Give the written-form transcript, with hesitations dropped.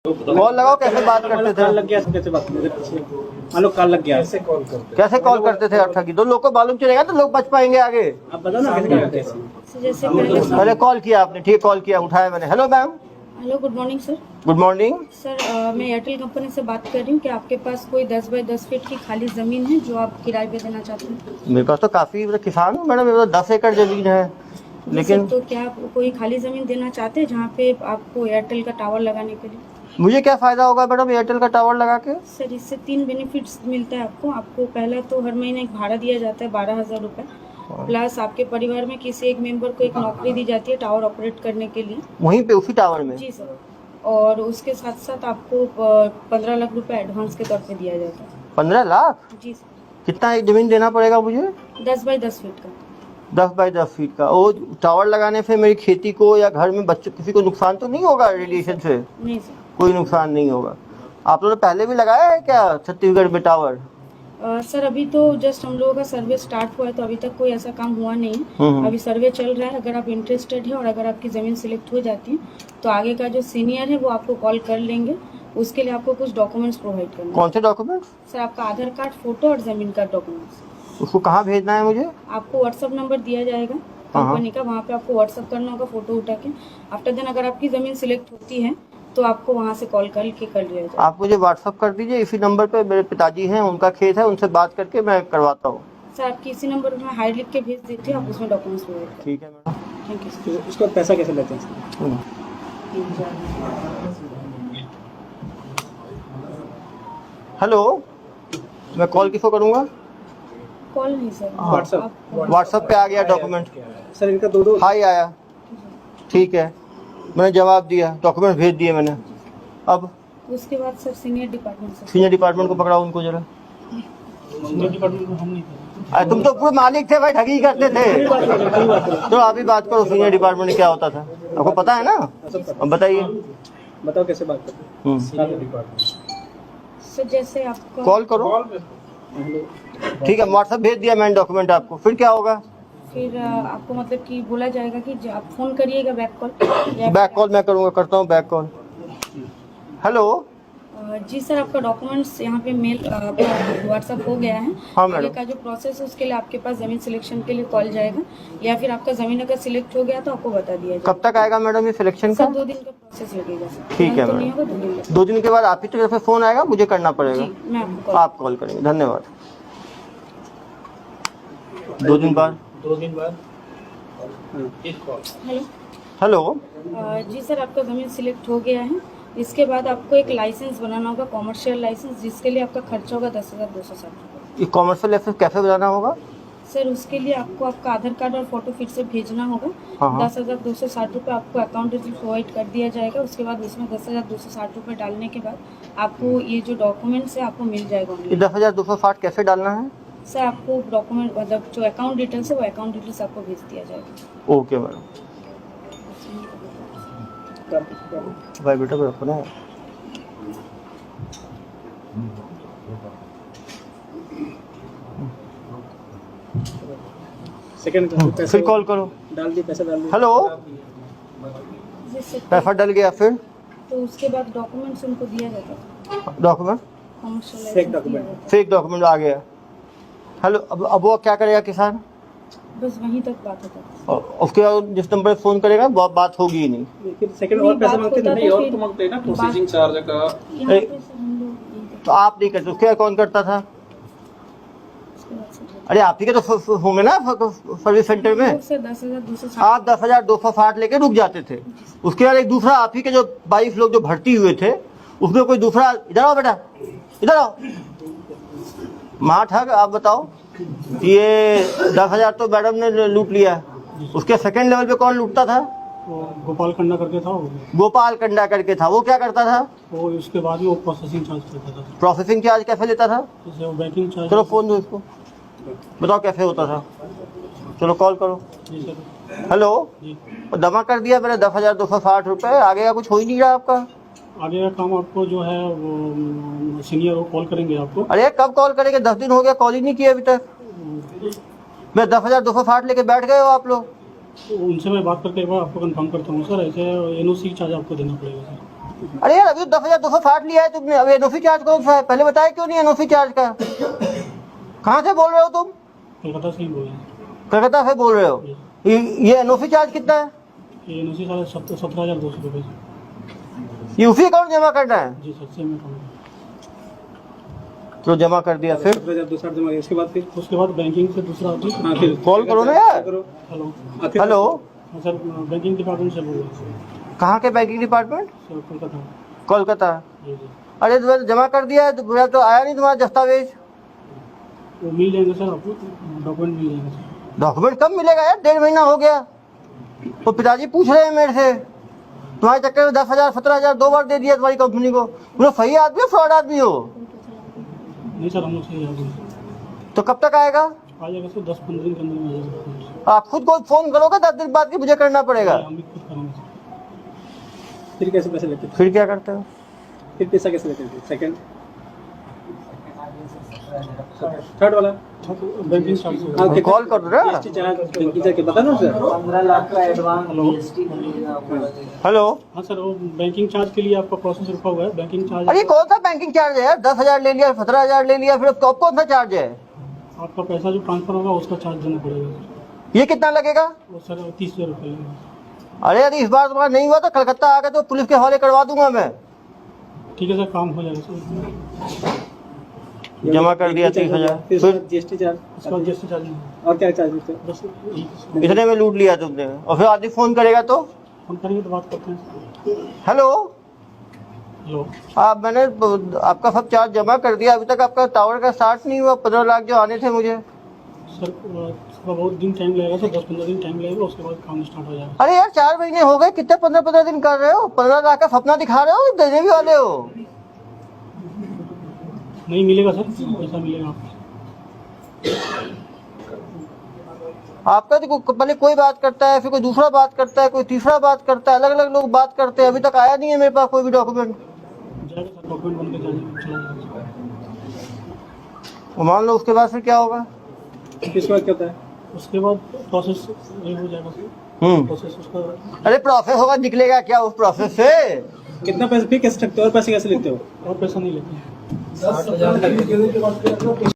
Call लगाओ, कैसे बात करते थे? कॉल लग गया, कैसे बात करते थे? मान लो कॉल लग गया, कैसे कॉल करते थे? ठगी दो लोग को मालूम चलेगा तो लोग बच पाएंगे आगे। आप बताओ ना कैसे करते हैं? जैसे पहले कॉल किया आपने, ठीक, कॉल किया, उठाया मैंने। Hello ma'am. Hello, good morning sir. Good morning sir मैं एयरटेल कंपनी से बात कर रही हूँ कि आपके पास कोई 10 बाई 10 फीट की खाली ज़मीन है जो आप किराए पे देना चाहते हैं? मेरे पास तो काफी, किसान हूँ मैडम, मेरे पास 10 एकड़ जमीन है। लेकिन तो क्या आप कोई खाली ज़मीन देना चाहते हैं जहाँ पे आपको एयरटेल का टावर लगाने के लिए? मुझे क्या फायदा होगा मैडम एयरटेल का टावर लगा के? सर इससे 3 बेनिफिट्स मिलता है आपको पहला तो हर महीने एक भाड़ा दिया जाता है 12,000 रुपये, प्लस आपके परिवार में किसी एक मेंबर को एक नौकरी दी जाती है टावर ऑपरेट करने के लिए वहीं पे उसी टावर में? जी सर। और उसके साथ साथ आपको 15 लाख रुपए एडवांस के तौर पे दिया जाता है। 15 लाख? जी सर। कितना एक जमीन देना पड़ेगा मुझे? 10 बाई 10 फीट का। 10 बाई 10 फीट का। वो टावर लगाने से मेरी खेती को या घर में बच्चों किसी को नुकसान तो नहीं होगा रेडिएशन से? नहीं सर, कोई नुकसान नहीं होगा। आप लोगों ने पहले भी लगाया है क्या छत्तीसगढ़ में टावर? सर अभी तो जस्ट हम लोगों का सर्वे स्टार्ट हुआ है तो अभी तक कोई ऐसा काम हुआ नहीं है। अभी सर्वे चल रहा है। अगर आप इंटरेस्टेड है और अगर आपकी ज़मीन सिलेक्ट हो जाती है तो आगे का जो सीनियर है वो आपको कॉल कर लेंगे। उसके लिए आपको कुछ डॉक्यूमेंट्स प्रोवाइड करना है। कौन से डॉक्यूमेंट्स? सर आपका आधार कार्ड, फोटो और ज़मीन का डॉक्यूमेंट्स। उसको कहाँ भेजना है मुझे? आपको व्हाट्सअप नंबर दिया जाएगा कंपनी का, वहाँ पे आपको व्हाट्सअप करना होगा फोटो उठा के। आफ्टर देन अगर आपकी ज़मीन सिलेक्ट होती है तो आपको वहाँ से कॉल करके कर लिया जाएगा। आप मुझे व्हाट्सअप कर दीजिए इसी नंबर पे। मेरे पिताजी हैं, उनका खेत है, उनसे बात करके मैं करवाता हूँ। सर आपकी इसी नंबर पर मैं हाई लिख के भेज देती हूँ, आप उसमें डॉक्यूमेंट्स प्रोवाइड करें। ठीक है मैडम। Thank you sir. उसका पैसा कैसे लेते हैं? हेलो, मैं कॉल किसको करूँगा? कॉल नहीं सर, व्हाट्सएप। व्हाट्सएप पे आ गया डॉक्यूमेंट। सर इनका दो हाई आया, ठीक है, मैंने जवाब दिया, डॉक्यूमेंट भेज दिए मैंने। अब उसके बाद सर सीनियर डिपार्टमेंट से। सीनियर डिपार्टमेंट को पकड़ाओ उनको जरा। डिपार्टमेंट को हम नहीं थे। अरे तुम तो पूरे मालिक थे भाई, ठगी करते थे। तो आप ही बात करो, सीनियर डिपार्टमेंट में क्या होता था आपको पता है ना? अब बताइए। बताओ कैसे बात करते हैं? सर जैसे आपका कॉल करो, ठीक है, व्हाट्सएप भेज दिया मैंने डॉक्यूमेंट आपको। फिर क्या होगा? फिर आपको मतलब कि बोला जाएगा कि आप फोन करिएगा बैक कॉल। बैक कॉल मैं करूँगा, करता हूँ बैक कॉल। हेलो जी सर, आपका डॉक्यूमेंट्स यहाँ पे मेल व्हाट्सअप हो गया है। हाँ आगे मैडम। का जो प्रोसेस है उसके लिए आपके पास ज़मीन सिलेक्शन के लिए कॉल जाएगा, या फिर आपका ज़मीन अगर सिलेक्ट हो गया तो आपको बता दिया जाएगा। कब तक आएगा मैडम ये सिलेक्शन का? सर 2 दिन का प्रोसेस लगेगा सर। ठीक है तो नहीं मैडम। होगा, 2 दिन लगेगा। 2 दिन के बाद आप ही तरफ से फोन आएगा, मुझे करना पड़ेगा? जी मैं आपको आप कॉल करेंगे, धन्यवाद। 2 दिन बाद? 2 दिन बाद हेलो। हेलो, जी सर, आपका ज़मीन सिलेक्ट हो गया है। इसके बाद आपको एक लाइसेंस बनाना होगा, कॉमर्शियल लाइसेंस, जिसके लिए आपका खर्चा होगा 10,260 रुपये। ये कॉमर्शियल लाइसेंस कैसे बनाना होगा? सर उसके लिए आपको आपका आधार कार्ड और फोटो फिर से भेजना होगा। हाँ। 10,260 रुपये आपको अकाउंट डिटेल प्रोवाइड कर दिया जाएगा। उसके बाद उसमें 10,260 रुपये डालने के बाद आपको ये जो डॉक्यूमेंट्स है आपको मिल जाएगा ये ऑनलाइन। 10,260 कैसे डालना है? सर आपको डॉक्यूमेंट मतलब जो अकाउंट डिटेल्स है वो अकाउंट डिटेल्स आपको भेज दिया जाएगा। Okay madam. भाई बेटा को रखो ना। सेकंड फिर कॉल करो। डाल दिए, पैसा डाल दिए। हेलो, जी सर, पैसा डल गया। फिर तो उसके बाद डॉक्यूमेंट्स उनको दिया जाता है, डॉक्यूमेंट, कॉमर्शियल फेक लाइसेंस दिया डॉक्यूमेंट। जाता फेक डॉक्यूमेंट आ गया। हेलो, अब वो क्या करेगा किसान? है। बस वहीं तक बात होता है। और उसके बाद जिस नंबर पे फोन करेगा वो बात होगी ही नहीं। फिर सेकंड और पैसा मांगते बात नहीं, होता और तो तो मांगते हैं ना फिर प्रोसेसिंग चार्ज का। यहाँ पे सर हम लोग यही करते तो आप नहीं करते, उसके बाद कौन करता था? हैं। उसके बाद सर अरे आप ही के तो होंगे ना सर्विस सेंटर में। सर 10,260 आप 10,260 लेके रुक जाते थे। उसके बाद एक दूसरा आप ही के जो 22 लोग जो भर्ती हुए थे उसमें कोई दूसरा, इधर आओ बेटा, इधर आओ, माँ ठग। आप बताओ, ये 10,000 तो मैडम ने लूट लिया, उसके सेकंड लेवल पे कौन लूटता था? गोपाल खन्ना करके था वो। गोपाल कंडा करके था। वो क्या करता था? वो उसके बाद में वो प्रोसेसिंग चार्ज करता था, प्रोसेसिंग चार्ज कैसे लेता था? जैसे वो बैंकिंग चार्ज। चलो फोन दो इसको, बताओ कैसे होता था। चलो कॉल करो। जी सर। हेलो, जी, जमा कर दिया मैंने 10,260 रुपये। आगे का कुछ हो ही नहीं रहा आपका। आगे का काम आपको जो है वो सीनियर वो कॉल करेंगे आपको। अरे कब कॉल करेंगे? 10 दिन हो गया, कॉल ही नहीं किया अभी तक। मैं 10,260 लेके बैठ गए हो आप लोग। उनसे मैं बात करके एक बार आपको कंफर्म करता हूँ सर। ऐसे एनओसी चार्ज आपको देना पड़ेगा सर। अरे यार अभी 10,260 लिया है तुमने, अभी एनओसी चार्ज कौन सा है पहले बताया क्यों नहीं एनओसी चार्ज का? कहाँ से बोल रहे हो तुम? कोलकाता से ही बोल रहे हैं। कलकत्ता से बोल रहे हो? ये एनओसी चार्ज कितना है? ये एनओसी साढ़े 17,200 रुपये। ये उसी अकाउंट जमा करना है? जी सर, सेम अकाउंट। तो जमा कर दिया, फिर 17,260 जमा किया, उसके बाद बैंकिंग से दूसरा ऑफिस। हाँ फिर कॉल करो ना यार। करो। हेलो हेलो, हाँ सर, बैंकिंग डिपार्टमेंट से बोल रहे हैं कहाँ के banking department? Sir, Kolkata. Kolkata. जी जी, अरे तुम्हें जमा कर दिया है तो मेरा तो आया नहीं तुम्हारा दस्तावेज। वो मिल जाएंगे सर आपको, डॉक्यूमेंट मिल जाएंगे सर। डॉक्यूमेंट कब मिलेगा यार, 1.5 महीना हो गया। तो पिताजी पूछ रहे हैं मेरे से, तुम्हारे चक्कर में 10,000 17,000 2 बार दे दिया तुम्हारी कंपनी को। तुम सही आदमी हो फ्रॉड आदमी हो? नहीं सर, हम लोग सही आ गए। तो कब तक आएगा? आ जाएगा सर, 10-15 दिन के अंदर में आ जाएगा। आप खुद को फोन करोगे 10 दिन बाद की मुझे करना पड़ेगा? हम भी खुद करेंगे सर। फिर कैसे पैसे लेते थे? फिर क्या करते हो? फिर पैसा कैसे लेते थे? सेकंड थर्ड वाला बैंकिंग चार्ज। हाँ, कॉल कर दो ना। GST चार्ज बैंकिंग चार्ज के बता दो सर। 15 लाख का एडवांस हेलो। हेलो, हाँ सर, वो बैंकिंग चार्ज के लिए आपका प्रोसेस रुका हुआ है। बैंकिंग चार्ज अरे कौन सा बैंकिंग चार्ज है यार? 10,000 ले लिया, 17,000 ले लिया, फिर अब कौन सा चार्ज है? आपका पैसा जो ट्रांसफर होगा उसका चार्ज देना पड़ेगा। ये कितना लगेगा? वो सर 30,000 रुपये लगेगा। अरे यदि इस बार तुम्हारा नहीं हुआ तो कलकत्ता आकर तो पुलिस के हवाले करवा दूंगा मैं। ठीक है सर, काम हो जाएगा सर। जमा कर दिया 30,000, फिर फिर GST चार्ज उसका जीएसटी चार्ज नहीं, और क्या चार्ज देते हैं? बस यही। इतने में लूट लिया तुमने। और फिर आदमी फोन करेगा तो फोन करेंगे तो बात करते हैं। हेलो, हेलो, आप मैंने आपका सब चार्ज जमा कर दिया, अभी तक आपका टावर का स्टार्ट नहीं हुआ। 15 लाख जो आने थे मुझे। सर उसका बहुत दिन टाइम लगेगा सर, 10-15 दिन टाइम लगेगा, उसके बाद काम स्टार्ट हो जाएगा। अरे यार 4 महीने हो गए, कितने 15-15 दिन कर रहे हो? 15 लाख का सपना दिखा रहे हो, देने भी वाले हो? नहीं मिलेगा सर, पैसा मिलेगा आपको। आपका तो पहले कोई बात करता है, फिर कोई दूसरा बात करता है, कोई तीसरा बात करता है, अलग अलग लोग बात करते हैं। अभी तक आया नहीं है मेरे पास कोई भी डॉक्यूमेंट। जाएगा सर, डॉक्यूमेंट बन के चला जाएगा। मान लो उसके बाद फिर क्या होगा? इसके बाद क्या होता है? उसके बाद प्रोसेस ये हो जाएगा सर। प्रोसेस उसका अरे प्रोसेस होगा, निकलेगा क्या उस प्रोसेस से? कितना पैसे फिर कैसे सकते हो और पैसे कैसे लेते हो? और पैसा नहीं लेते हैं। 60,000